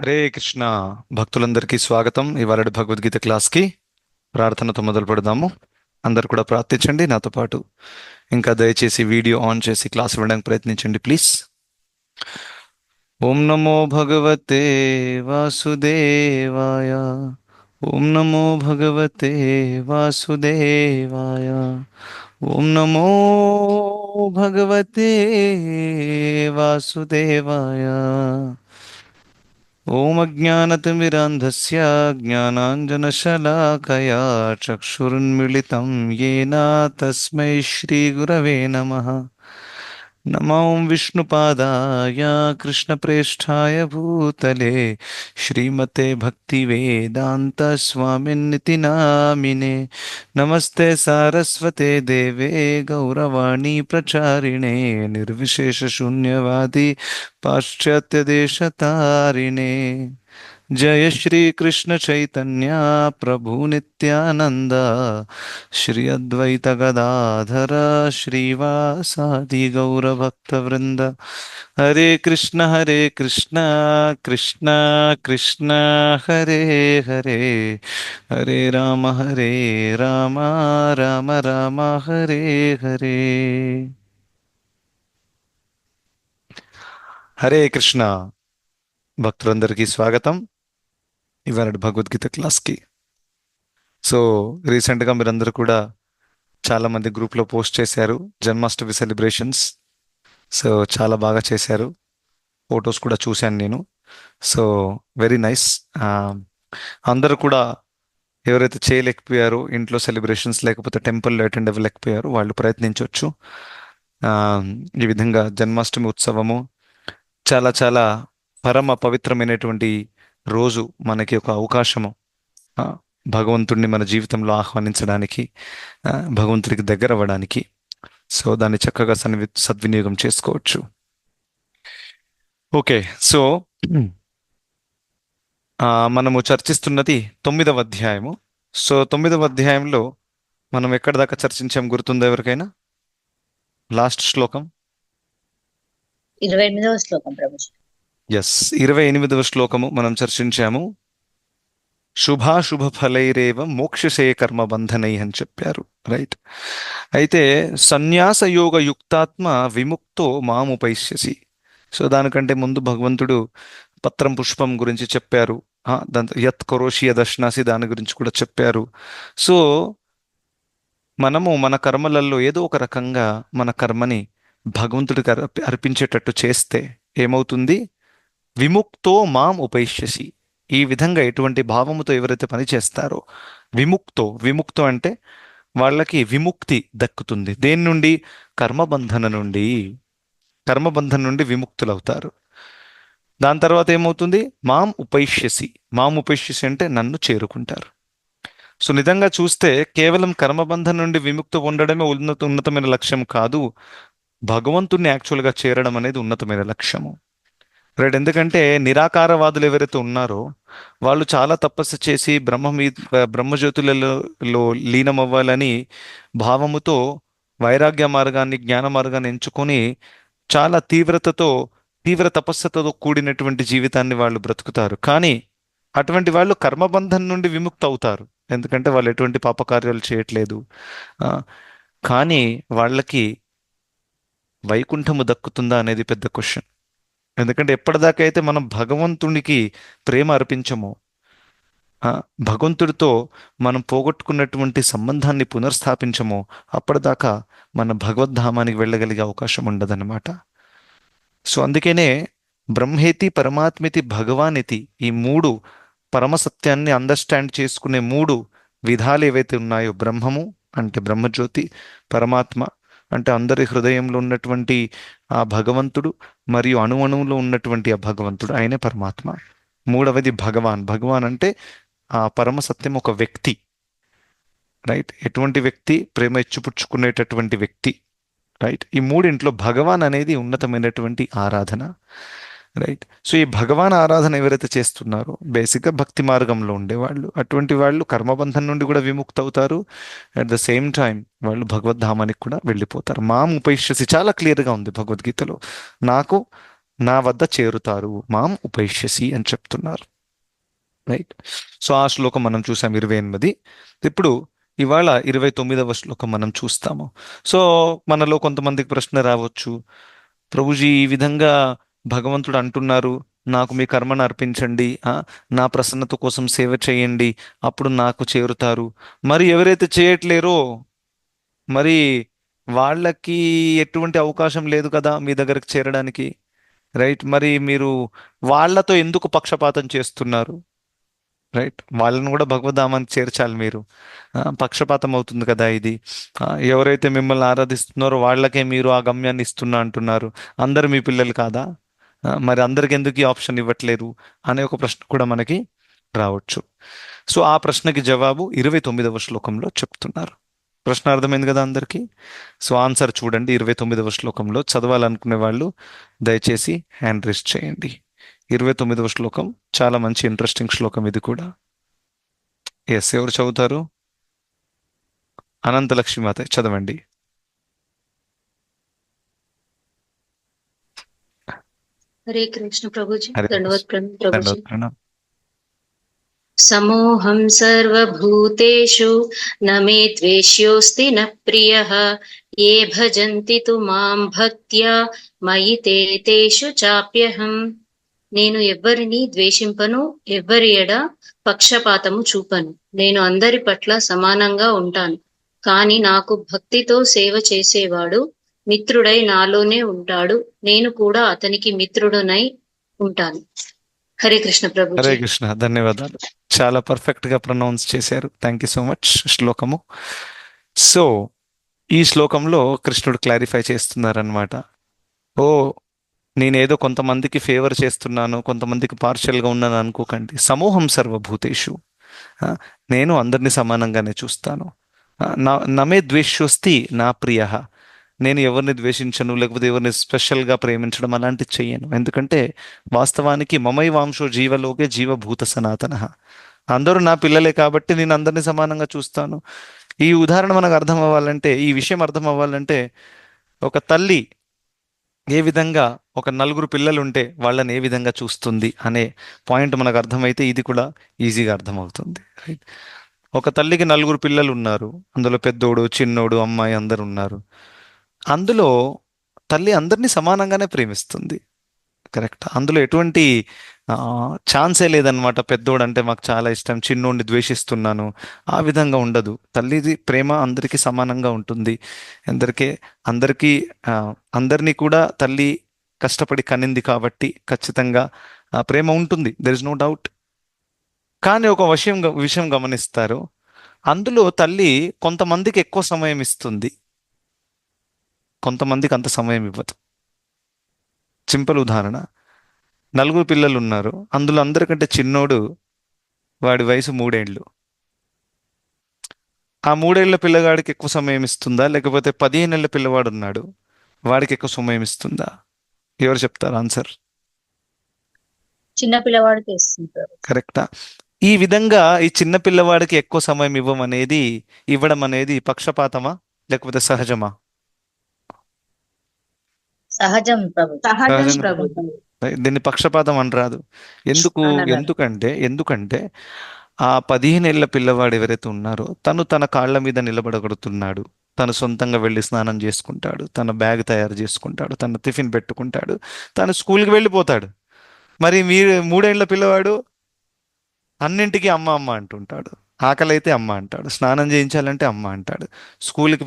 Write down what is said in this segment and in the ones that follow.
హరే కృష్ణ. భక్తులందరికీ స్వాగతం. ఇవాళ భగవద్గీత క్లాస్కి ప్రార్థనతో మొదలు పెడదాము. అందరు కూడా ప్రార్థించండి నాతో పాటు. ఇంకా దయచేసి వీడియో ఆన్ చేసి క్లాస్ వినడానికి ప్రయత్నించండి ప్లీజ్. ఓం నమో భగవతే వాసుదేవాయ. ఓం నమో భగవతే వాసుదేవాయ. ఓం నమో భగవతే వాసుదేవాయ. ఓం అజ్ఞానతిమిరాంధస్య జ్ఞానాంజనశలాకయా చక్షురున్మిళితం येन తస్మై శ్రీగురవే నమః. నమో విష్ణుపాదాయ కృష్ణప్రేష్ఠాయ భూతలే శ్రీమతే భక్తివేదాంత స్వామిన్నితి నామినే. నమస్తే సారస్వతే దేవే గౌరవాణి ప్రచారిణే నిర్విశేష శూన్యవాది పాశ్చాత్య దేశతారిణే. जय श्री कृष्ण चैतन्य प्रभु नित्यानंद श्री अद्वैत गदाधर श्रीवासादि गौर भक्त वृंद. हरे कृष्ण कृष्ण कृष्ण हरे हरे, हरे राम राम राम हरे हरे. హరే కృష్ణ. భక్తులందరికీ స్వాగతం ఇవాళ భగవద్గీత క్లాస్కి. సో రీసెంట్గా మీరందరూ కూడా చాలామంది గ్రూప్లో పోస్ట్ చేశారు జన్మాష్టమి సెలబ్రేషన్స్. సో చాలా బాగా చేశారు. ఫొటోస్ కూడా చూశాను నేను. So very nice. అందరూ కూడా ఎవరైతే చేయలేకపోయారో, ఇంట్లో సెలబ్రేషన్స్ లేకపోతే టెంపుల్లో అటెండ్ అవ్వలేకపోయారో వాళ్ళు ప్రయత్నించవచ్చు. ఆ, ఈ విధంగా జన్మాష్టమి ఉత్సవము చాలా చాలా పరమ పవిత్రమైనటువంటి రోజు. మనకి ఒక అవకాశము ఆ, భగవంతుడిని మన జీవితంలో ఆహ్వానించడానికి, భగవంతుడికి దగ్గర అవ్వడానికి. సో దాన్ని చక్కగా సద్వినియోగం చేసుకోవచ్చు. ఓకే. సో మనము చర్చిస్తున్నది 9వ అధ్యాయము. సో 9వ అధ్యాయంలో మనం ఎక్కడి దాకా చర్చించాం గుర్తుందా ఎవరికైనా? లాస్ట్ శ్లోకం 28వ శ్లోకం ప్రభుజీ. ఎస్, 28వ శ్లోకము మనం చర్చించాము. శుభాశుభ ఫలైరేవ మోక్షసే కర్మ బంధనై అని చెప్పారు. రైట్. అయితే సన్యాస యోగ యుక్తాత్మ విముక్తో మాముపైష్యసి. సో దానికంటే ముందు భగవంతుడు పత్రం పుష్పం గురించి చెప్పారు. దాంతో యత్ కరోషి యదశ్నాసి దాని గురించి కూడా చెప్పారు. సో మనము మన కర్మలలో ఏదో ఒక రకంగా మన కర్మని భగవంతుడికి అర్పించేటట్టు చేస్తే ఏమవుతుంది? విముక్తో మాం ఉపైష్యసి. ఈ విధంగా ఎటువంటి భావముతో ఎవరైతే పని చేస్తారో, విముక్తో అంటే వాళ్ళకి విముక్తి దక్కుతుంది. దేని నుండి? కర్మబంధన నుండి విముక్తులవుతారు. దాని తర్వాత ఏమవుతుంది? మాం ఉపైష్యసి అంటే నన్ను చేరుకుంటారు. సో నిజంగా చూస్తే కేవలం కర్మబంధం నుండి విముక్తి ఉండడమే ఉన్నతమైన లక్ష్యం కాదు, భగవంతుణ్ణి యాక్చువల్గా చేరడం అనేది ఉన్నతమైన లక్ష్యము. రైట్. ఎందుకంటే నిరాకారవాదులు ఎవరైతే ఉన్నారో వాళ్ళు చాలా తపస్సు చేసి బ్రహ్మజ్యోతులలో లీనమవ్వాలని భావముతో వైరాగ్య మార్గాన్ని, జ్ఞాన మార్గాన్ని ఎంచుకొని చాలా తీవ్ర తపస్సుతో కూడినటువంటి జీవితాన్ని వాళ్ళు బ్రతుకుతారు. కానీ అటువంటి వాళ్ళు కర్మబంధం నుండి విముక్తి అవుతారు, ఎందుకంటే వాళ్ళు ఎటువంటి పాపకార్యాలు చేయట్లేదు. ఆ, కానీ వాళ్ళకి వైకుంఠము దక్కుతుందా అనేది పెద్ద క్వశ్చన్. ఎందుకంటే ఎప్పటిదాకా అయితే మనం భగవంతునికి ప్రేమ అర్పించమో, భగవంతుడితో మనం పోగొట్టుకున్నటువంటి సంబంధాన్ని పునర్స్థాపించమో, అప్పటిదాకా మన భగవద్ధామానికి వెళ్ళగలిగే అవకాశం ఉండదన్నమాట. సో అందుకనే బ్రహ్మేతి పరమాత్మితి భగవానితి, ఈ మూడు పరమసత్యాన్ని అండర్స్టాండ్ చేసుకునే మూడు విధాలు ఏవైతే ఉన్నాయో, బ్రహ్మము అంటే బ్రహ్మజ్యోతి, పరమాత్మ అంటే అందరి హృదయంలో ఉన్నటువంటి ఆ భగవంతుడు, మరియు అణువులో ఉన్నటువంటి ఆ భగవంతుడు ఆయనే పరమాత్మ. మూడవది భగవాన్ అంటే ఆ పరమ సత్యం ఒక వ్యక్తి. రైట్. ఎటువంటి వ్యక్తి? ప్రేమ ఇచ్చిపుచ్చుకునేటటువంటి వ్యక్తి. రైట్. ఈ మూడింట్లో భగవాన్ అనేది ఉన్నతమైనటువంటి ఆరాధన. రైట్. సో ఈ భగవాన్ ఆరాధన ఎవరైతే చేస్తున్నారో బేసిక్గా భక్తి మార్గంలో ఉండేవాళ్ళు, అటువంటి వాళ్ళు కర్మబంధం నుండి కూడా విముక్తి అవుతారు. అట్ ద సేమ్ టైం వాళ్ళు భగవద్ధామానికి కూడా వెళ్ళిపోతారు. మాం ఉపైష్యసి చాలా క్లియర్గా ఉంది భగవద్గీతలో. నాకు నా వద్ద చేరుతారు, మాం ఉపైష్యసి అని చెప్తున్నారు. రైట్. సో ఆ శ్లోకం మనం చూసాం 28. ఇప్పుడు ఇవాళ 29వ శ్లోకం మనం చూస్తాము. సో మనలో కొంతమందికి ప్రశ్న రావచ్చు, ప్రభుజీ ఈ విధంగా భగవంతుడు అంటున్నారు, నాకు మీ కర్మను అర్పించండి, నా ప్రసన్నత కోసం సేవ చేయండి, అప్పుడు నాకు చేరుతారు. మరి ఎవరైతే చేయట్లేరో, మరి వాళ్ళకి ఎటువంటి అవకాశం లేదు కదా మీ దగ్గరకు చేరడానికి. రైట్. మరి మీరు వాళ్ళతో ఎందుకు పక్షపాతం చేస్తున్నారు? రైట్. వాళ్ళని కూడా భగవద్ధామానికి చేర్చాలి మీరు. పక్షపాతం అవుతుంది కదా ఇది. ఎవరైతే మిమ్మల్ని ఆరాధిస్తున్నారో వాళ్ళకే మీరు ఆ గమ్యాన్ని ఇస్తున్నా అంటున్నారు, అందరు మీ పిల్లలు కాదా? మరి అందరికి ఎందుకు ఈ ఆప్షన్ ఇవ్వట్లేరు అనే ఒక ప్రశ్న కూడా మనకి రావచ్చు. సో ఆ ప్రశ్నకి జవాబు 29వ శ్లోకంలో చెప్తున్నారు. ప్రశ్న అర్థమైంది కదా అందరికీ? సో ఆన్సర్ చూడండి, 29వ శ్లోకంలో చదవాలనుకునే వాళ్ళు దయచేసి హ్యాండ్ రైజ్ చేయండి. 29వ శ్లోకం చాలా మంచి ఇంట్రెస్టింగ్ శ్లోకం ఇది కూడా. ఎస్, ఎవరు చదువుతారు? అనంతలక్ష్మి మాత చదవండి. हरे कृष्ण प्रभुजी, హరే दंडवत కృష్ణ. प्रणाम प्रभुजी। దండవత్ ప్రణామ్. समोऽहं सर्वभूतेषु न मे द्वेष्योऽस्ति न प्रियः ये भजन्ति तु मां भक्त्या मयि ते तेषु चाप्यहम्। నేను ఎవ్వరిని ద్వేషింపను, ఎవ్వరి ఎడ పక్షపాతము చూపను. నేను అందరి పట్ల సమానంగా ఉంటాను. కాని నాకు భక్తితో సేవ చేసేవాడు మిత్రుడై నాలోనే ఉంటాడు. నేను కూడా అతనికి మిత్రుడనై ఉంటాను. హరే కృష్ణ హరే ప్రభుజీ. కృష్ణ. ధన్యవాదాలు. చాలా పర్ఫెక్ట్ గా ప్రొనౌన్స్ చేశారు. Thank you so much. శ్లోకము. సో ఈ శ్లోకంలో కృష్ణుడు క్లారిఫై చేస్తున్నారనమాట. ఓ, నేనేదో కొంతమందికి ఫేవర్ చేస్తున్నాను, కొంతమందికి పార్షియల్గా ఉన్నాను అనుకోకండి. సమూహం సర్వభూతేషు, ఆ, నేను అందరినీ సమానంగానే చూస్తాను. నమే ద్వేష్యోస్తి నా ప్రియ, నేను ఎవరిని ద్వేషించను, లేకపోతే ఎవరిని స్పెషల్గా ప్రేమించడం అలాంటివి చెయ్యను. ఎందుకంటే వాస్తవానికి మమై వాంశో జీవలోకే జీవభూత సనాతన, అందరూ నా పిల్లలే కాబట్టి నేను అందరినీ సమానంగా చూస్తాను. ఈ ఉదాహరణ మనకు అర్థం అవ్వాలంటే, ఈ విషయం అర్థం అవ్వాలంటే, ఒక తల్లి ఏ విధంగా ఒక నలుగురు పిల్లలు ఉంటే వాళ్ళని ఏ విధంగా చూస్తుంది అనే పాయింట్ మనకు అర్థమైతే ఇది కూడా ఈజీగా అర్థమవుతుంది. రైట్. ఒక తల్లికి నలుగురు పిల్లలు ఉన్నారు, అందులో పెద్దోడు చిన్నోడు అమ్మాయి అందరు ఉన్నారు. అందులో తల్లి అందరినీ సమానంగానే ప్రేమిస్తుంది. కరెక్ట్. అందులో ఎటువంటి ఛాన్సే లేదనమాట, పెద్దోడు అంటే మాకు చాలా ఇష్టం, చిన్నోడిని ద్వేషిస్తున్నాను, ఆ విధంగా ఉండదు. తల్లిది ప్రేమ అందరికీ సమానంగా ఉంటుంది. అందరికీ అందరికీ ఆ, అందరినీ కూడా తల్లి కష్టపడి కనింది కాబట్టి ఖచ్చితంగా ఆ ప్రేమ ఉంటుంది, దెర్ ఇస్ నో డౌట్. కానీ ఒక విషయం గమనిస్తారు, అందులో తల్లి కొంతమందికి ఎక్కువ సమయం ఇస్తుంది, కొంతమందికి అంత సమయం ఇవ్వదు. సింపుల్ ఉదాహరణ, నలుగురు పిల్లలు ఉన్నారు, అందులో అందరికంటే చిన్నోడు, వాడి వయసు 3 ఏళ్ళు. ఆ 3 ఏళ్ల పిల్లగాడికి ఎక్కువ సమయం ఇస్తుందా, లేకపోతే 15 ఏళ్ల పిల్లవాడు ఉన్నాడు వాడికి ఎక్కువ సమయం ఇస్తుందా? ఎవరు చెప్తారు ఆన్సర్? చిన్న పిల్లవాడికి ఇస్తుంటారు. కరెక్టా? ఈ విధంగా ఈ చిన్న పిల్లవాడికి ఎక్కువ సమయం ఇవ్వడం అనేది పక్షపాతమా లేకపోతే సహజమా? సహజం ప్రభు. సహజం సహజంగా. ప్రభు. దీన్ని పక్షపాతం అనరాదు. ఎందుకు? అనరాదు. ఎందుకంటే ఆ 15 ఏళ్ల పిల్లవాడు ఎవరైతే ఉన్నారో తను తన కాళ్ళ మీద నిలబడగలుగుతున్నాడు, తను సొంతంగా వెళ్ళి స్నానం చేసుకుంటాడు, తన బ్యాగ్ తయారు చేసుకుంటాడు, తన టిఫిన్ పెట్టుకుంటాడు, తను స్కూల్కి వెళ్ళిపోతాడు. మరి మీరు 3 ఏళ్ల పిల్లవాడు అన్నింటికీ అమ్మ అమ్మ అంటుంటాడు. ఆకలి అయితే అమ్మ అంటాడు, స్నానం చేయించాలంటే అమ్మ అంటాడు, స్కూల్కి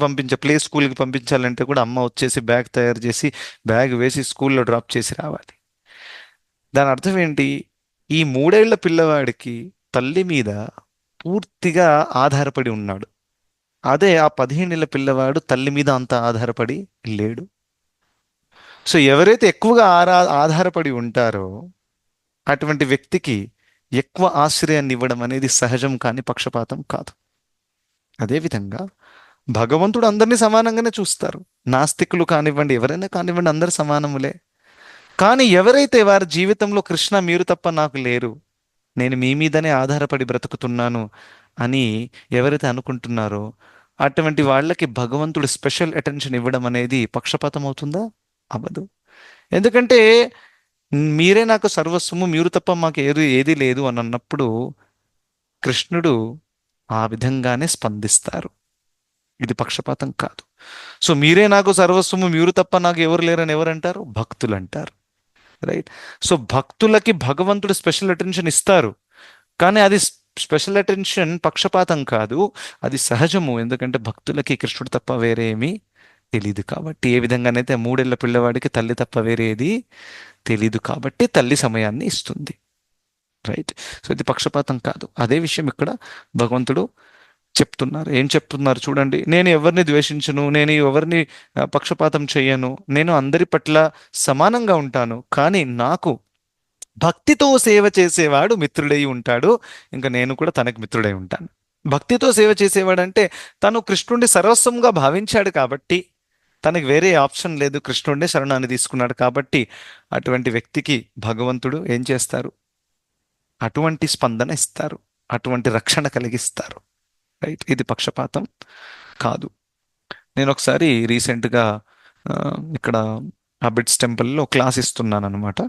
పంపించాలంటే కూడా అమ్మ వచ్చేసి బ్యాగ్ తయారు చేసి బ్యాగ్ వేసి స్కూల్లో డ్రాప్ చేసి రావాలి. దాని అర్థం ఏంటి? ఈ 3 ఏళ్ల పిల్లవాడికి తల్లి మీద పూర్తిగా ఆధారపడి ఉన్నాడు. అదే ఆ 15 ఏళ్ల పిల్లవాడు తల్లి మీద అంత ఆధారపడి లేడు. సో ఎవరైతే ఎక్కువగా ఆధారపడి ఉంటారో అటువంటి వ్యక్తికి ఎక్కువ ఆశ్రయాన్ని ఇవ్వడం అనేది సహజం కానీ పక్షపాతం కాదు. అదేవిధంగా భగవంతుడు అందరినీ సమానంగానే చూస్తారు. నాస్తికులు కానివ్వండి, ఎవరైనా కానివ్వండి, అందరు సమానములే. కానీ ఎవరైతే వారి జీవితంలో కృష్ణ మీరు తప్ప నాకు లేరు, నేను మీ మీదనే ఆధారపడి బ్రతుకుతున్నాను అని ఎవరైతే అనుకుంటున్నారో అటువంటి వాళ్ళకి భగవంతుడు స్పెషల్ అటెన్షన్ ఇవ్వడం అనేది పక్షపాతం అవుతుందా? అవ్వదు. ఎందుకంటే మీరే నాకు సర్వస్వము, మీరు తప్ప మాకు ఏది లేదు అని అన్నప్పుడు కృష్ణుడు ఆ విధంగానే స్పందిస్తారు. ఇది పక్షపాతం కాదు. సో మీరే నాకు సర్వస్వము, మీరు తప్ప నాకు ఎవరు లేరని ఎవరంటారు? భక్తులు అంటారు. రైట్. సో భక్తులకి భగవంతుడు స్పెషల్ అటెన్షన్ ఇస్తారు. కానీ అది స్పెషల్ అటెన్షన్ పక్షపాతం కాదు, అది సహజము. ఎందుకంటే భక్తులకి కృష్ణుడు తప్ప వేరే ఏమీ తెలీదు కాబట్టి. ఏ విధంగానైతే 3 ఏళ్ల పిల్లవాడికి తల్లి తప్ప వేరేది తెలీదు కాబట్టి తల్లి సమయాన్ని ఇస్తుంది. రైట్. సో ఇది పక్షపాతం కాదు. అదే విషయం ఇక్కడ భగవంతుడు చెప్తున్నారు. ఏం చెప్తున్నారు చూడండి. నేను ఎవరిని ద్వేషించను, నేను ఎవరిని పక్షపాతం చేయను, నేను అందరి పట్ల సమానంగా ఉంటాను. కానీ నాకు భక్తితో సేవ చేసేవాడు మిత్రుడై ఉంటాడు, ఇంకా నేను కూడా తనకు మిత్రుడై ఉంటాను. భక్తితో సేవ చేసేవాడు అంటే తను కృష్ణుడిని సర్వస్వంగా భావించాడు కాబట్టి, తనకి వేరే ఆప్షన్ లేదు, కృష్ణుడినే శరణాన్ని తీసుకున్నాడు కాబట్టి అటువంటి వ్యక్తికి భగవంతుడు ఏం చేస్తారు? అటువంటి స్పందన ఇస్తారు, అటువంటి రక్షణ కలిగిస్తారు. రైట్. ఇది పక్షపాతం కాదు. నేను ఒకసారి రీసెంట్గా ఇక్కడ అబిడ్స్ టెంపుల్లో క్లాస్ ఇస్తున్నాను అనమాట.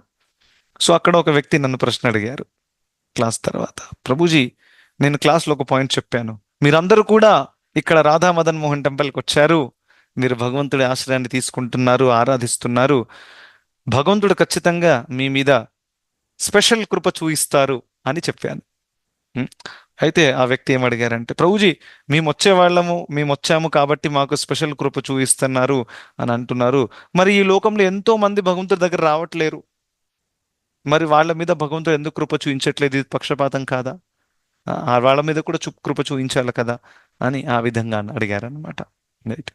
సో అక్కడ ఒక వ్యక్తి నన్ను ప్రశ్న అడిగారు క్లాస్ తర్వాత. ప్రభుజీ, నేను క్లాస్లో ఒక పాయింట్ చెప్పాను, మీరందరూ కూడా ఇక్కడ రాధా మదన్ మోహన్ టెంపుల్కి వచ్చారు, మీరు భగవంతుడి ఆశ్రయాన్ని తీసుకుంటున్నారు, ఆరాధిస్తున్నారు, భగవంతుడు ఖచ్చితంగా మీ మీద స్పెషల్ కృప చూయిస్తారు అని చెప్పాను. ఉం? అయితే ఆ వ్యక్తి ఏమడిగారంటే, ప్రభుజీ, మేము వచ్చాము కాబట్టి మాకు స్పెషల్ కృప చూయిస్తున్నారు అని అంటున్నారు, మరి ఈ లోకంలో ఎంతో మంది భగవంతుడి దగ్గర రావట్లేరు, మరి వాళ్ళ మీద భగవంతుడు ఎందుకు కృప చూపించట్లేదు? ఇది పక్షపాతం కాదా? వాళ్ళ మీద కూడా కృప చూపించాలి కదా అని ఆ విధంగా అడిగారనమాట. రైట్.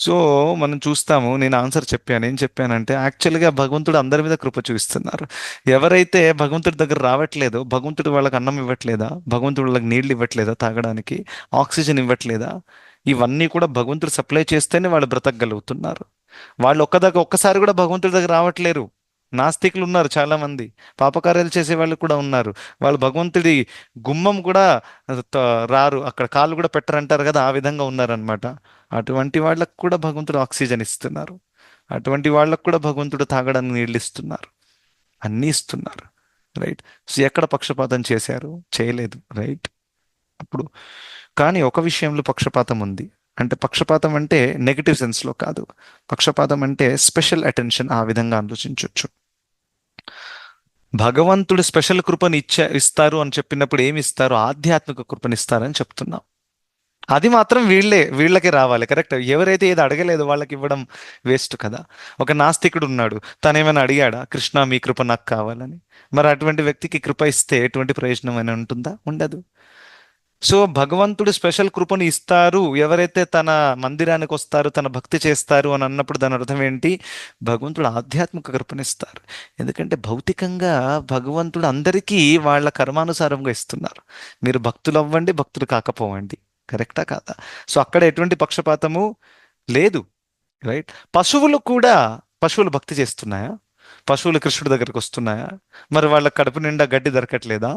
సో మనం చూస్తాము, నేను ఆన్సర్ చెప్పాను. ఏం చెప్పానంటే, యాక్చువల్గా భగవంతుడు అందరి మీద కృప చూపిస్తున్నారు. ఎవరైతే భగవంతుడి దగ్గర రావట్లేదో, భగవంతుడు వాళ్ళకి అన్నం ఇవ్వట్లేదా, భగవంతుడు వాళ్ళకి నీళ్లు ఇవ్వట్లేదా, తాగడానికి ఆక్సిజన్ ఇవ్వట్లేదా, ఇవన్నీ కూడా భగవంతుడు సప్లై చేస్తేనే వాళ్ళు బ్రతకగలుగుతున్నారు. వాళ్ళు ఒక్కసారి కూడా భగవంతుడి దగ్గర రావట్లేరు. నాస్తికులు ఉన్నారు చాలా మంది, పాపకార్యాలు చేసే వాళ్ళు కూడా ఉన్నారు. వాళ్ళు భగవంతుడి గుమ్మం కూడా రారు, అక్కడ కాళ్ళు కూడా పెట్టరంటారు కదా, ఆ విధంగా ఉన్నారనమాట. అటువంటి వాళ్ళకు కూడా భగవంతుడు ఆక్సిజన్ ఇస్తున్నారు, అటువంటి వాళ్ళకు కూడా భగవంతుడు తాగడానికి నీళ్ళు ఇస్తున్నారు, అన్నీ ఇస్తున్నారు. రైట్. సో ఎక్కడ పక్షపాతం చేశారు? చేయలేదు. రైట్. అప్పుడు కానీ ఒక విషయంలో పక్షపాతం ఉంది. అంటే పక్షపాతం అంటే నెగిటివ్ సెన్స్లో కాదు, పక్షపాతం అంటే స్పెషల్ అటెన్షన్. ఆ విధంగా ఆలోచించవచ్చు. భగవంతుడు స్పెషల్ కృపని ఇస్తారు అని చెప్పినప్పుడు ఏమి ఇస్తారు? ఆధ్యాత్మిక కృపని ఇస్తారని చెప్తున్నాం. అది మాత్రం వీళ్ళకి రావాలి. కరెక్ట్. ఎవరైతే ఏది అడగలేదో వాళ్ళకి ఇవ్వడం వేస్ట్ కదా. ఒక నాస్తికుడు ఉన్నాడు, తనేమైనా అడిగాడా, కృష్ణ మీ కృప నాకు కావాలని? మరి అటువంటి వ్యక్తికి కృప ఇస్తే ఎటువంటి ప్రయోజనం అయినా ఉంటుందా? ఉండదు. సో భగవంతుడు స్పెషల్ కృపను ఇస్తారు ఎవరైతే తన మందిరానికి వస్తారు, తన భక్తి చేస్తారు అని అన్నప్పుడు దాని అర్థం ఏంటి? భగవంతుడు ఆధ్యాత్మిక కృపనిస్తారు. ఎందుకంటే భౌతికంగా భగవంతుడు అందరికీ వాళ్ళ కర్మానుసారంగా ఇస్తున్నారు. మీరు భక్తులు అవ్వండి, భక్తులు కాకపోవండి. కరెక్టా కాదా? సో అక్కడ ఎటువంటి పక్షపాతము లేదు. రైట్. పశువులు భక్తి చేస్తున్నాయా? పశువులు కృష్ణుడి దగ్గరకు వస్తున్నాయా? మరి వాళ్ళ కడుపు నిండా గడ్డి దొరకట్లేదా?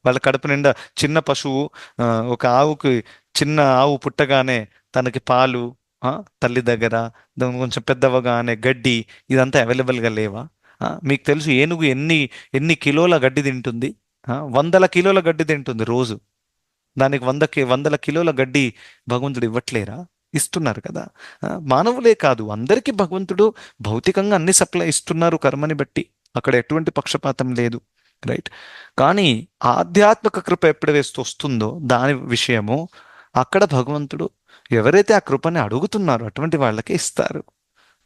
వాళ్ళ కడుపు నిండా చిన్న పశువు, ఒక ఆవుకి, చిన్న ఆవు పుట్టగానే తనకి పాలు, ఆ, తల్లి దగ్గర, దాని కొంచెం పెద్దవగానే గడ్డి, ఇదంతా అవైలబుల్గా లేవా? మీకు తెలుసు ఏనుగు ఎన్ని ఎన్ని కిలోల గడ్డి తింటుంది? 100ల కిలోల గడ్డి తింటుంది రోజు. దానికి వందల కిలోల గడ్డి భగవంతుడు ఇవ్వట్లేరా? ఇస్తున్నారు కదా. మానవులే కాదు, అందరికీ భగవంతుడు భౌతికంగా అన్ని సప్లై ఇస్తున్నారు కర్మని బట్టి. అక్కడ ఎటువంటి పక్షపాతం లేదు. రైట్. కానీ ఆధ్యాత్మిక కృప ఎప్పుడు వస్తుందో దాని విషయము, అక్కడ భగవంతుడు ఎవరైతే ఆ కృపని అడుగుతున్నారో అటువంటి వాళ్ళకే ఇస్తారు.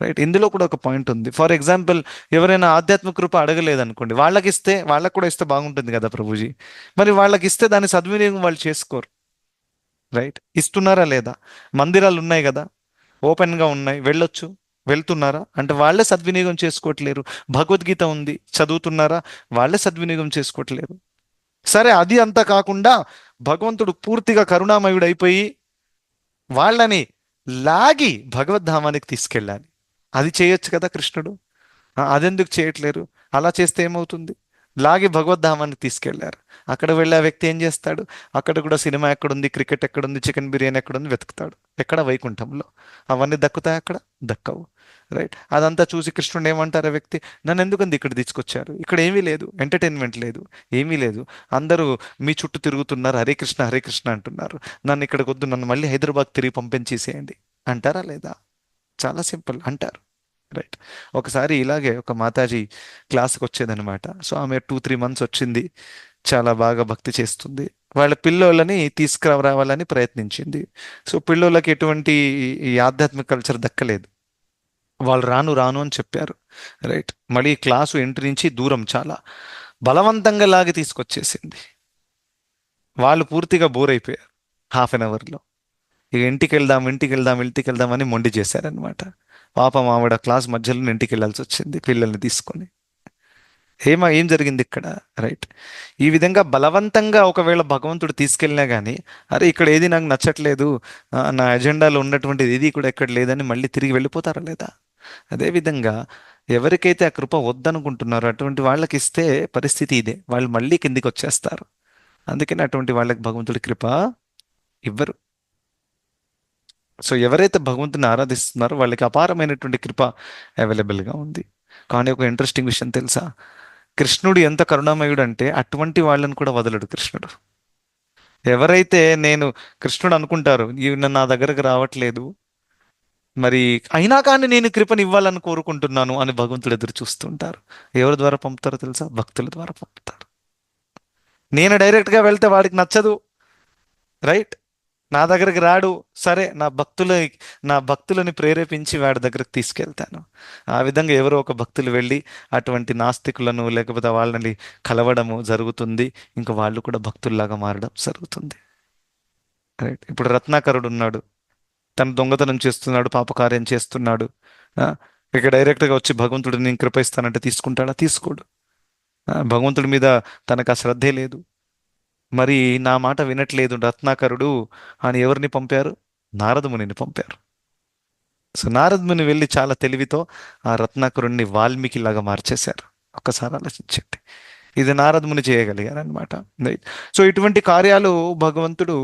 రైట్. ఇందులో కూడా ఒక పాయింట్ ఉంది. ఫర్ ఎగ్జాంపుల్, ఎవరైనా ఆధ్యాత్మిక కృప అడగలేదనుకోండి, వాళ్ళకి కూడా ఇస్తే బాగుంటుంది కదా ప్రభుజీ. మరి వాళ్ళకి ఇస్తే దాని సద్వినియోగం వాళ్ళు చేసుకోరు. రైట్. ఇస్తున్నారా లేదా? మందిరాలు ఉన్నాయి కదా, ఓపెన్గా ఉన్నాయి, వెళ్ళొచ్చు, వెళ్తున్నారా? అంటే వాళ్ళే సద్వినియోగం చేసుకోవట్లేరు. భగవద్గీత ఉంది, చదువుతున్నారా? వాళ్ళే సద్వినియోగం చేసుకోవట్లేరు. సరే, అది అంతా కాకుండా భగవంతుడు పూర్తిగా కరుణామయుడు అయిపోయి వాళ్ళని లాగి భగవద్ధామానికి తీసుకెళ్ళాలి. అది చేయొచ్చు కదా కృష్ణుడు. అదెందుకు చేయట్లేరు? అలా చేస్తే ఏమవుతుంది? లాగి భగవద్ధామానికి తీసుకెళ్లారు. అక్కడ వెళ్ళి ఆ వ్యక్తి ఏం చేస్తాడు? అక్కడ కూడా సినిమా ఎక్కడుంది, క్రికెట్ ఎక్కడుంది, చికెన్ బిర్యానీ ఎక్కడుంది వెతుకుతాడు. ఎక్కడ? వైకుంఠంలో. అవన్నీ దక్కుతాయి అక్కడ? దక్కవు. రైట్. అదంతా చూసి కృష్ణుడు ఏమంటారు ఆ వ్యక్తి, నన్ను ఎందుకంది ఇక్కడ తీసుకొచ్చారు? ఇక్కడ ఏమీ లేదు, ఎంటర్టైన్మెంట్ లేదు, ఏమీ లేదు, అందరూ మీ చుట్టూ తిరుగుతున్నారు, హరే కృష్ణ హరే కృష్ణ అంటున్నారు, నన్ను ఇక్కడికి వద్దు, నన్ను మళ్ళీ హైదరాబాద్ తిరిగి పంపించేసేయండి అంటారా లేదా? చాలా సింపుల్, అంటారు. రైట్. ఒకసారి ఇలాగే ఒక మాతాజీ క్లాస్కి వచ్చేదనమాట. సో ఆమె 2-3 మంత్స్ వచ్చింది, చాలా బాగా భక్తి చేస్తుంది. వాళ్ళ పిల్లోళ్ళని తీసుకురావాలని ప్రయత్నించింది. సో పిల్లోళ్ళకి ఎటువంటి ఈ ఆధ్యాత్మిక కల్చర్ దక్కలేదు. వాళ్ళు రాను రాను అని చెప్పారు. రైట్. మళ్ళీ క్లాసు ఎంట్రీ నుంచి దూరం చాలా బలవంతంగా లాగి తీసుకొచ్చేసింది. వాళ్ళు పూర్తిగా బోర్ అయిపోయారు హాఫ్ అన్ అవర్లో. ఇక ఇంటికి వెళ్దాం ఇంటికి వెళ్దాం ఇంటికి వెళ్దాం అని మొండి చేశారనమాట. పాపం ఆవిడ క్లాస్ మధ్యలో ఇంటికి వెళ్ళాల్సి వచ్చింది పిల్లల్ని తీసుకొని. ఏం జరిగింది ఇక్కడ? రైట్. ఈ విధంగా బలవంతంగా ఒకవేళ భగవంతుడు తీసుకెళ్ళినా కానీ, అరే ఇక్కడ ఏది నాకు నచ్చట్లేదు, నా ఎజెండాలో ఉన్నటువంటిది ఏది కూడా ఎక్కడ లేదని మళ్ళీ తిరిగి వెళ్ళిపోతారా లేదా? అదేవిధంగా ఎవరికైతే ఆ కృప వద్దనుకుంటున్నారో అటువంటి వాళ్ళకి ఇస్తే పరిస్థితి ఇదే, వాళ్ళు మళ్ళీ కిందికి వచ్చేస్తారు. అందుకని అటువంటి వాళ్ళకి భగవంతుడి కృప ఇవ్వరు. సో ఎవరైతే భగవంతుని ఆరాధిస్తున్నారో వాళ్ళకి అపారమైనటువంటి కృప అవైలబుల్గా ఉంది. కానీ ఒక ఇంట్రెస్టింగ్ విషయం తెలుసా? కృష్ణుడు ఎంత కరుణామయుడు అంటే అటువంటి వాళ్ళని కూడా వదలడు కృష్ణుడు. ఎవరైతే నేను కృష్ణుడు అనుకుంటారు, ఈయన నా దగ్గరకు రావట్లేదు, మరి అయినా కానీ నేను కృపను ఇవ్వాలని కోరుకుంటున్నాను అని భగవంతుడు ఎదురు చూస్తుంటారు. ఎవరి ద్వారా పంపుతారో తెలుసా? భక్తుల ద్వారా పంపుతారు. నేను డైరెక్ట్గా వెళ్తే వాడికి నచ్చదు. రైట్. నా దగ్గరికి రాడు. సరే, నా భక్తులని ప్రేరేపించి వాడి దగ్గరకు తీసుకెళ్తాను. ఆ విధంగా ఎవరో ఒక భక్తులు వెళ్ళి అటువంటి నాస్తికులను లేకపోతే వాళ్ళని కలవడము జరుగుతుంది. ఇంకా వాళ్ళు కూడా భక్తుల్లాగా మారడం జరుగుతుంది. రైట్. ఇప్పుడు రత్నాకరుడు ఉన్నాడు, తను దొంగతనం చేస్తున్నాడు, పాపకార్యం చేస్తున్నాడు. ఆ, ఇక డైరెక్ట్గా వచ్చి భగవంతుడు నేను కృప ఇస్తానంటే తీసుకుంటాడా? తీసుకోడు. భగవంతుడి మీద తనకు ఆ శ్రద్ధే లేదు. మరి నా మాట వినట్లేదు రత్నాకరుడు అని ఎవరిని పంపారు? నారద మునిని పంపారు. సో నారద ముని వెళ్ళి చాలా తెలివితో ఆ రత్నాకరుణ్ణి వాల్మీకిలాగా మార్చేశారు. ఒక్కసారి ఆలోచించండి. ఇది నారద ముని చేయగలిగారు అనమాట. రైట్. సో ఇటువంటి కార్యాలు భగవంతుడు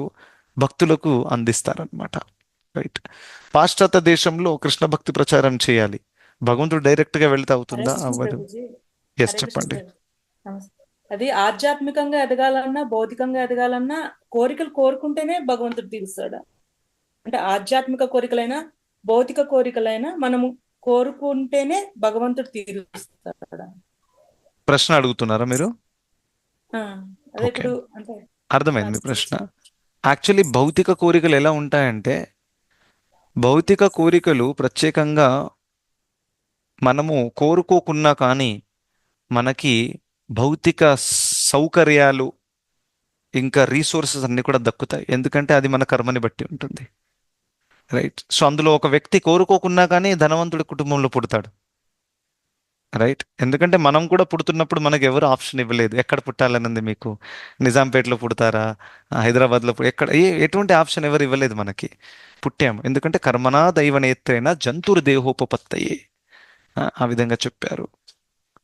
భక్తులకు అందిస్తారనమాట. రైట్. పాశ్చాత్య దేశంలో కృష్ణ భక్తి ప్రచారం చేయాలి, భగవంతుడు డైరెక్ట్గా వెళ్తే హరే అవుతుందా? కృష్ణ అవ్వదు. ప్రభుజీ. ఎస్, హరే కృష్ణ చెప్పండి. ప్రభు. నమస్తే. అది ఆధ్యాత్మికంగా ఎదగాలన్నా భౌతికంగా ఎదగాలన్నా కోరికలు కోరుకుంటేనే భగవంతుడు తీరుస్తాడు. అంటే ఆధ్యాత్మిక కోరికలైనా భౌతిక కోరికలైనా మనము కోరుకుంటేనే భగవంతుడు తీరుస్తాడు. ప్రశ్న అడుగుతున్నారా మీరు? ఆ, అదే ఓకే, ఇప్పుడు అంటే అర్థమైంది మీ ప్రశ్న. యాక్చువల్లీ భౌతిక కోరికలు ఎలా ఉంటాయంటే, భౌతిక కోరికలు ప్రత్యేకంగా మనము కోరుకోకున్నా కానీ మనకి భౌతిక సౌకర్యాలు ఇంకా రీసోర్సెస్ అన్ని కూడా దక్కుతాయి. ఎందుకంటే అది మన కర్మని బట్టి ఉంటుంది. రైట్. సో అందులో ఒక వ్యక్తి కోరుకోకున్నా కానీ ధనవంతుడి కుటుంబంలో పుడతాడు. రైట్. ఎందుకంటే మనం కూడా పుడుతున్నప్పుడు మనకు ఎవరు ఆప్షన్ ఇవ్వలేదు. ఎక్కడ పుట్టాలన్నది మీకు? నిజాంపేటలో పుడతారా, హైదరాబాద్లో ఎక్కడ ఎటువంటి ఆప్షన్ ఎవరు ఇవ్వలేదు మనకి. పుట్టాము ఎందుకంటే కర్మనా దైవనేత్రేణ జంతుర్ దేహోపపత్తయే, ఆ విధంగా చెప్పారు.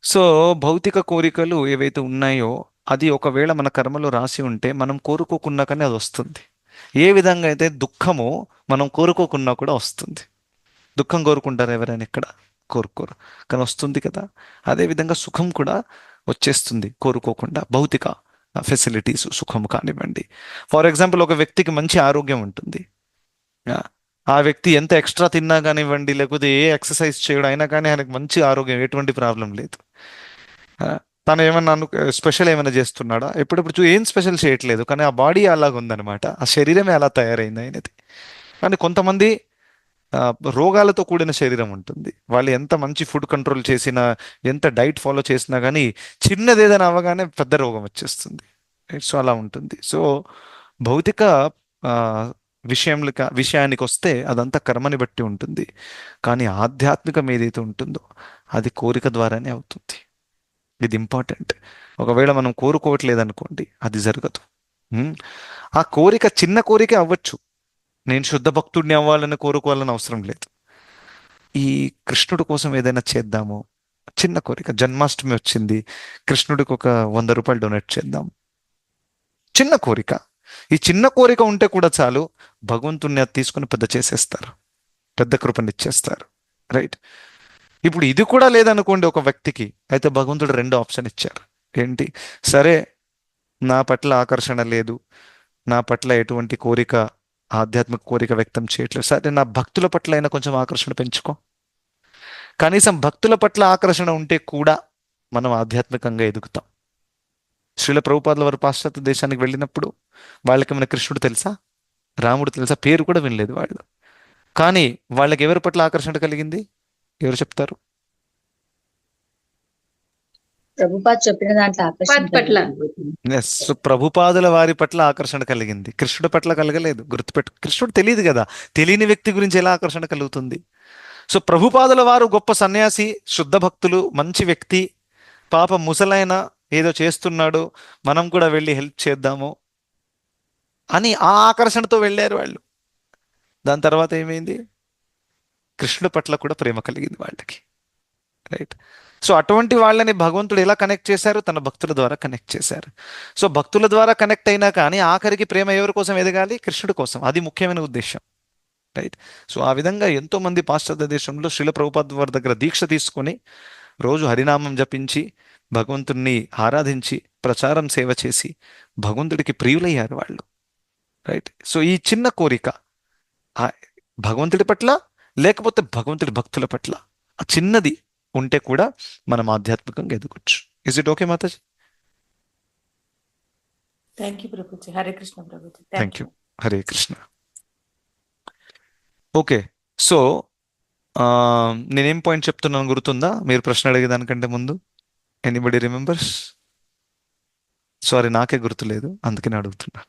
సో భౌతిక కోరికలు ఏవైతే ఉన్నాయో అది ఒకవేళ మన కర్మలో రాసి ఉంటే మనం కోరుకోకున్నా కానీ అది వస్తుంది. ఏ విధంగా అయితే దుఃఖము మనం కోరుకోకున్నా కూడా వస్తుంది. దుఃఖం కోరుకుంటారు ఎవరైనా? ఇక్కడ కోరుకోరు, కానీ వస్తుంది కదా. అదేవిధంగా సుఖం కూడా వచ్చేస్తుంది కోరుకోకుండా. భౌతిక ఫెసిలిటీస్, సుఖం కానివ్వండి. ఫర్ ఎగ్జాంపుల్, ఒక వ్యక్తికి మంచి ఆరోగ్యం ఉంటుంది. ఆ ఆ వ్యక్తి ఎంత ఎక్స్ట్రా తిన్నా కానివ్వండి, లేకపోతే ఏ ఎక్సర్సైజ్ చేయడం అయినా కానీ ఆయనకు మంచి ఆరోగ్యం, ఎటువంటి ప్రాబ్లం లేదు. ఆ, తను ఏమన్నా స్పెషల్ ఏమైనా చేస్తున్నాడా? ఎప్పుడెప్పుడు ఏం స్పెషల్ చేయట్లేదు, కానీ ఆ బాడీ అలాగ ఉందన్నమాట, ఆ శరీరమే అలా తయారైంది ఆయనది. కానీ కొంతమంది ఆ, రోగాలతో కూడిన శరీరం ఉంటుంది. వాళ్ళు ఎంత మంచి ఫుడ్ కంట్రోల్ చేసినా, ఎంత డైట్ ఫాలో చేసినా కానీ చిన్నది ఏదైనా అవ్వగానే పెద్ద రోగం వచ్చేస్తుంది. సో అలా ఉంటుంది. సో భౌతిక ఆ, విషయానికి వస్తే అదంతా కర్మని బట్టి ఉంటుంది. కానీ ఆధ్యాత్మికం ఏదైతే ఉంటుందో అది కోరిక ద్వారానే అవుతుంది. ఇది ఇంపార్టెంట్. ఒకవేళ మనం కోరుకోవట్లేదు అనుకోండి, అది జరగదు. ఉమ్, ఆ కోరిక చిన్న కోరిక అవ్వచ్చు. నేను శుద్ధ భక్తుడిని అవ్వాలని కోరుకోవాలని అవసరం లేదు. ఈ కృష్ణుడి కోసం ఏదైనా చేద్దాము, చిన్న కోరిక. జన్మాష్టమి వచ్చింది, కృష్ణుడికి ఒక 100 రూపాయలు డొనేట్ చేద్దాం. చిన్న కోరిక. ఈ చిన్న కోరిక ఉంటే కూడా చాలు, భగవంతుణ్ణి అది తీసుకుని పెద్ద చేసేస్తారు, పెద్ద కృపనిచ్చేస్తారు. రైట్. ఇప్పుడు ఇది కూడా లేదనుకోండి ఒక వ్యక్తికి, అయితే భగవంతుడు 2 ఆప్షన్ ఇచ్చారు. ఏంటి? సరే, నా పట్ల ఆకర్షణ లేదు, నా పట్ల ఎటువంటి కోరిక, ఆధ్యాత్మిక కోరిక వ్యక్తం చేయట్లేదు, సరే నా భక్తుల పట్ల అయినా కొంచెం ఆకర్షణ పెంచుకో. కనీసం భక్తుల పట్ల ఆకర్షణ ఉంటే కూడా మనం ఆధ్యాత్మికంగా ఎదుగుతాం. శ్రీల ప్రభుపాదుల వారు పాశ్చాత్య దేశానికి వెళ్ళినప్పుడు వాళ్ళకి మన కృష్ణుడు తెలుసా, రాముడు తెలుసా, పేరు కూడా వినలేదు వాళ్ళు. కానీ వాళ్ళకి ఎవరి పట్ల ఆకర్షణ కలిగింది? ఎవరు చెప్తారు? ప్రభుపాద్ చెప్పిన దాంట్లో ఆకర్షణ పట్ల. ఎస్. సో ప్రభుపాదుల వారి పట్ల ఆకర్షణ కలిగింది, కృష్ణుడి పట్ల కలగలేదు. గుర్తుపెట్టు, కృష్ణుడు తెలియదు కదా, తెలియని వ్యక్తి గురించి ఎలా ఆకర్షణ కలుగుతుంది? సో ప్రభుపాదుల వారు గొప్ప సన్యాసి, శుద్ధ భక్తులు, మంచి వ్యక్తి, పాప ముసలైన ఏదో చేస్తున్నాడు, మనం కూడా వెళ్ళి హెల్ప్ చేద్దాము అని ఆ ఆకర్షణతో వెళ్ళారు వాళ్ళు. దాని తర్వాత ఏమైంది? కృష్ణుడి పట్ల కూడా ప్రేమ కలిగింది వాళ్ళకి. రైట్. సో అటువంటి వాళ్ళని భగవంతుడు ఎలా కనెక్ట్ చేశారు? తన భక్తుల ద్వారా కనెక్ట్ చేశారు. సో భక్తుల ద్వారా కనెక్ట్ అయినా కానీ ఆఖరికి ప్రేమ ఎవరి కోసం ఎదగాలి? కృష్ణుడి కోసం. అది ముఖ్యమైన ఉద్దేశం. రైట్. సో ఆ విధంగా ఎంతో మంది పాశ్చాత్య దేశంలో శ్రీల ప్రభుపాద వారి దగ్గర దీక్ష తీసుకొని రోజు హరినామం జపించి భగవంతుణ్ణి ఆరాధించి ప్రచారం సేవ చేసి భగవంతుడికి ప్రియులయ్యారు వాళ్ళు. రైట్. సో ఈ చిన్న కోరిక ఆ భగవంతుడి పట్ల, లేకపోతే భగవంతుడి భక్తుల పట్ల, ఆ చిన్నది ఉంటే కూడా మనం ఆధ్యాత్మికంగా ఎదగొచ్చు. ఇస్ ఇట్ ఓకే మాతాజీ? థ్యాంక్ యూ ప్రభుజీ. హరే కృష్ణ ప్రభుజీ. Thank you. Hare Krishna. Okay. So నేనేం పాయింట్ చెప్తున్నాను గుర్తుందా? మీరు ప్రశ్న అడిగేదానికంటే ముందు ఎనీబడి రిమెంబర్స్? సారీ, నాకే గుర్తులేదు, అందుకనే అడుగుతున్నా.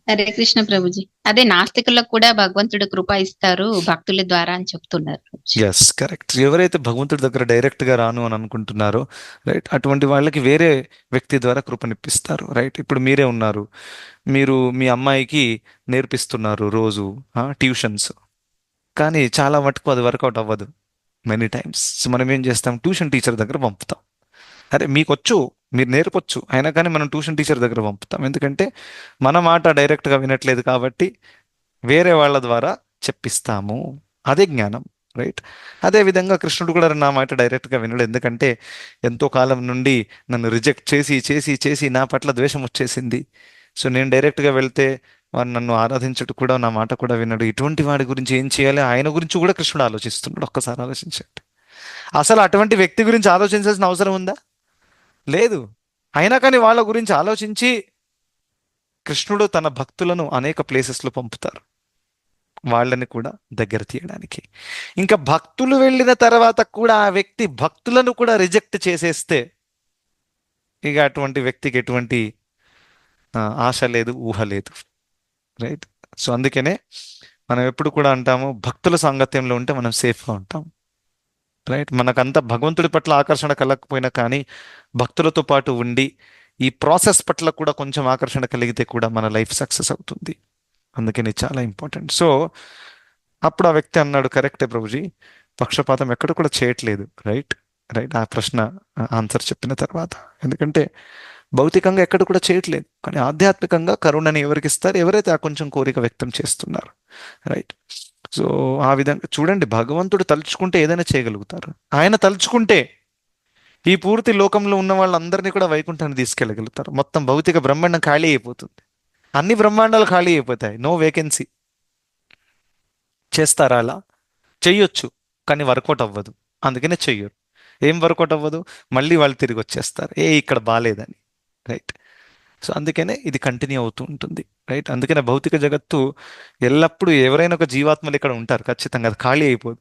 హరే కృష్ణ ప్రభుజీ. అదే నాస్తికులకు కూడా భగవంతుడు కృప ఇస్తారు భక్తుల ద్వారా అని చెప్తున్నారు. Yes, correct. ఎవరైతే భగవంతుడి దగ్గర డైరెక్ట్ గా రాను అని అనుకుంటున్నారో, రైట్, అటువంటి వాళ్ళకి వేరే వ్యక్తి ద్వారా కృపనిప్పిస్తారు. రైట్. ఇప్పుడు మీరే ఉన్నారు, మీరు మీ అమ్మాయికి నేర్పిస్తున్నారు రోజు ట్యూషన్స్, కానీ చాలా మటుకు అది వర్కౌట్ అవ్వదు మెనీ టైమ్స్. సో మనం ఏం చేస్తాం? ట్యూషన్ టీచర్ దగ్గర పంపుతాం. అరే మీకు వచ్చు, మీరు నేర్పొచ్చు, అయినా కానీ మనం ట్యూషన్ టీచర్ దగ్గర పంపుతాం. ఎందుకంటే మన మాట డైరెక్ట్గా వినట్లేదు కాబట్టి వేరే వాళ్ళ ద్వారా చెప్పిస్తాము. అదే జ్ఞానం. రైట్. అదే విధంగా కృష్ణుడు కూడా నా మాట డైరెక్ట్గా వినడు, ఎందుకంటే ఎంతో కాలం నుండి నన్ను రిజెక్ట్ చేసి చేసి చేసి నా పట్ల ద్వేషం వచ్చేసింది. సో నేను డైరెక్ట్గా వెళ్తే వాడు నన్ను ఆరాధించడు కూడా, నా మాట కూడా వినడు. ఇటువంటి వాడి గురించి ఏం చేయాలి? ఆయన గురించి కూడా కృష్ణుడు ఆలోచిస్తున్నాడు. ఒక్కసారి ఆలోచించండి. అసలు అటువంటి వ్యక్తి గురించి ఆలోచించాల్సిన అవసరం ఉందా? లేదు. అయినా కానీ వాళ్ళ గురించి ఆలోచించి కృష్ణుడు తన భక్తులను అనేక ప్లేసెస్లో పంపుతారు, వాళ్ళని కూడా దగ్గర తీయడానికి. ఇంకా భక్తులు వెళ్ళిన తర్వాత కూడా ఆ వ్యక్తి భక్తులను కూడా రిజెక్ట్ చేసేస్తే ఇక అటువంటి వ్యక్తికి ఎటువంటి ఆశ లేదు, ఊహ లేదు. రైట్. సో అందుకనే మనం ఎప్పుడు కూడా అంటాము, భక్తుల సాంగత్యంలో ఉంటే మనం సేఫ్గా ఉంటాం. రైట్. మనకంతా భగవంతుడి పట్ల ఆకర్షణ కలగకపోయినా కానీ భక్తులతో పాటు ఉండి ఈ ప్రాసెస్ పట్ల కూడా కొంచెం ఆకర్షణ కలిగితే కూడా మన లైఫ్ సక్సెస్ అవుతుంది. అందుకని చాలా ఇంపార్టెంట్. సో అప్పుడు ఆ వ్యక్తి అన్నాడు, కరెక్టే ప్రభుజీ, పక్షపాతం ఎక్కడ కూడా చేయట్లేదు. రైట్. రైట్. ఆ ప్రశ్న ఆన్సర్ చెప్పిన తర్వాత, ఎందుకంటే భౌతికంగా ఎక్కడ కూడా చేయట్లేదు, కానీ ఆధ్యాత్మికంగా కరుణని ఎవరికి ఇస్తారు? ఎవరైతే ఆ కొంచెం కోరిక వ్యక్తం చేస్తున్నారు. రైట్. సో ఆ విధంగా చూడండి, భగవంతుడు తలుచుకుంటే ఏదైనా చేయగలుగుతారు. ఆయన తలుచుకుంటే ఈ పూర్తి లోకంలో ఉన్న వాళ్ళందరినీ కూడా వైకుంఠాన్ని తీసుకెళ్ళగలుగుతారు. మొత్తం భౌతిక బ్రహ్మాండం ఖాళీ అయిపోతుంది, అన్ని బ్రహ్మాండాలు ఖాళీ అయిపోతాయి, నో వేకెన్సీ. చేస్తారా? అలా చెయ్యొచ్చు, కానీ వర్కౌట్ అవ్వదు, అందుకనే చెయ్యరు. ఏం వర్కౌట్ అవ్వదు? మళ్ళీ వాళ్ళు తిరిగి వచ్చేస్తారు, ఇక్కడ బాగాలేదని. రైట్. సో అందుకనే ఇది కంటిన్యూ అవుతూ ఉంటుంది. రైట్. అందుకనే భౌతిక జగత్తు ఎల్లప్పుడూ ఎవరైనా ఒక జీవాత్మలు ఇక్కడ ఉంటారు ఖచ్చితంగా, అది ఖాళీ అయిపోదు.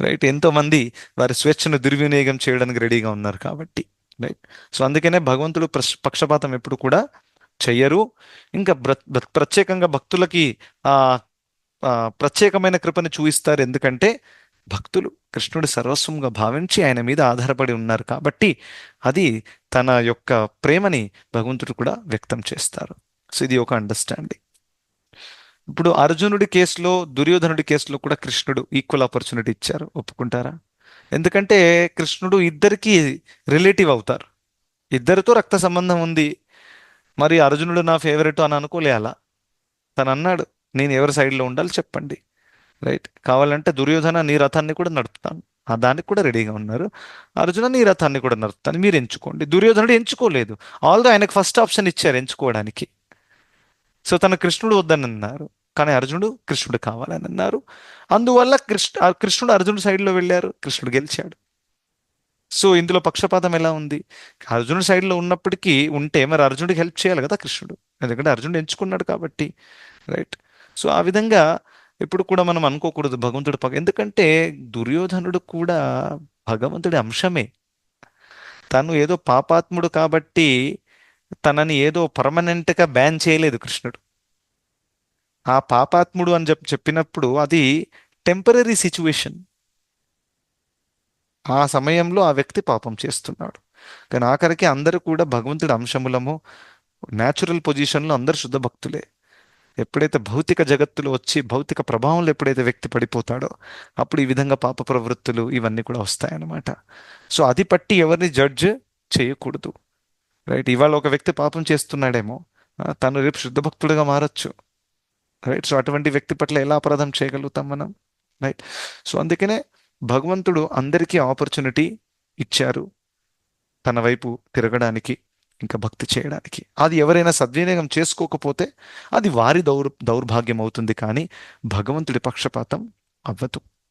రైట్. ఎంతో మంది వారి స్వేచ్ఛను దుర్వినియోగం చేయడానికి రెడీగా ఉన్నారు కాబట్టి. రైట్. సో అందుకనే భగవంతుడు పక్షపాతం ఎప్పుడు కూడా చెయ్యరు. ఇంకా ప్రత్యేకంగా భక్తులకి ఆ ప్రత్యేకమైన కృపను చూపిస్తారు, ఎందుకంటే భక్తులు కృష్ణుడి సర్వస్వంగా భావించి ఆయన మీద ఆధారపడి ఉన్నారు కాబట్టి అది తన యొక్క ప్రేమని భగవంతుడు కూడా వ్యక్తం చేస్తారు. సో ఇది ఒక అండర్స్టాండింగ్. ఇప్పుడు అర్జునుడి కేసులో, దుర్యోధనుడి కేసులో కూడా కృష్ణుడు ఈక్వల్ ఆపర్చునిటీ ఇచ్చారు, ఒప్పుకుంటారా? ఎందుకంటే కృష్ణుడు ఇద్దరికి రిలేటివ్ అవుతారు, ఇద్దరితో రక్త సంబంధం ఉంది. మరి అర్జునుడు నా ఫేవరెట్ అని అనుకోలే అలా. తను అన్నాడు, నేను ఎవరి సైడ్లో ఉండాలి చెప్పండి, రైట్? కావాలంటే దుర్యోధన నీ రథాన్ని కూడా నడుపుతాను, ఆ దానికి కూడా రెడీగా ఉన్నారు. అర్జున నీ రథాన్ని కూడా నడుపుతాను, మీరు ఎంచుకోండి. దుర్యోధనుడు ఎంచుకోలేదు, ఆల్దో ఆయనకు ఫస్ట్ ఆప్షన్ ఇచ్చారు ఎంచుకోవడానికి. సో తన కృష్ణుడు వద్దని అన్నారు, కానీ అర్జునుడు కృష్ణుడు కావాలని అన్నారు. అందువల్ల కృష్ణుడు అర్జునుడు సైడ్లో వెళ్ళారు, కృష్ణుడు గెలిచాడు. సో ఇందులో పక్షపాతం ఎలా ఉంది? అర్జునుడి సైడ్లో ఉన్నప్పటికీ ఉంటే మరి అర్జునుడికి హెల్ప్ చేయాలి కదా కృష్ణుడు, ఎందుకంటే అర్జునుడు ఎంచుకున్నాడు కాబట్టి, రైట్? సో ఆ విధంగా ఎప్పుడు కూడా మనం అనుకోకూడదు భగవంతుడు ఎందుకంటే దుర్యోధనుడు కూడా భగవంతుడి అంశమే. తను ఏదో పాపాత్ముడు కాబట్టి తనని ఏదో పర్మనెంట్గా బ్యాన్ చేయలేదు కృష్ణుడు. ఆ పాపాత్ముడు అని చెప్పినప్పుడు అది టెంపరీ సిచ్యువేషన్. ఆ సమయంలో ఆ వ్యక్తి పాపం చేస్తున్నాడు, కానీ ఆఖరికి అందరూ కూడా భగవంతుడి అంశములము. న్యాచురల్ పొజిషన్లో అందరు శుద్ధ భక్తులే. ఎప్పుడైతే భౌతిక జగత్తులో వచ్చి భౌతిక ప్రభావంలో ఎప్పుడైతే వ్యక్తి పడిపోతాడో అప్పుడు ఈ విధంగా పాప ప్రవృత్తులు ఇవన్నీ కూడా వస్తాయన్నమాట. సో అది పట్టి ఎవరిని జడ్జ్ చేయకూడదు, రైట్? ఇవాళ ఒక వ్యక్తి పాపం చేస్తున్నాడేమో, తను రేపు శుద్ధ భక్తుడిగా మారచ్చు, రైట్? సో అటువంటి వ్యక్తి పట్ల ఎలా అపరాధం చేయగలుగుతాం మనం, రైట్? సో అందుకనే భగవంతుడు అందరికీ ఆపర్చునిటీ ఇచ్చారు తన వైపు తిరగడానికి, ఇంకా భక్తి చేయడానికి. అది ఎవరైనా సద్వినియోగం చేసుకోకపోతే అది వారి దౌర్భాగ్యం అవుతుంది, కానీ భగవంతుడి పక్షపాతం అవ్వదు.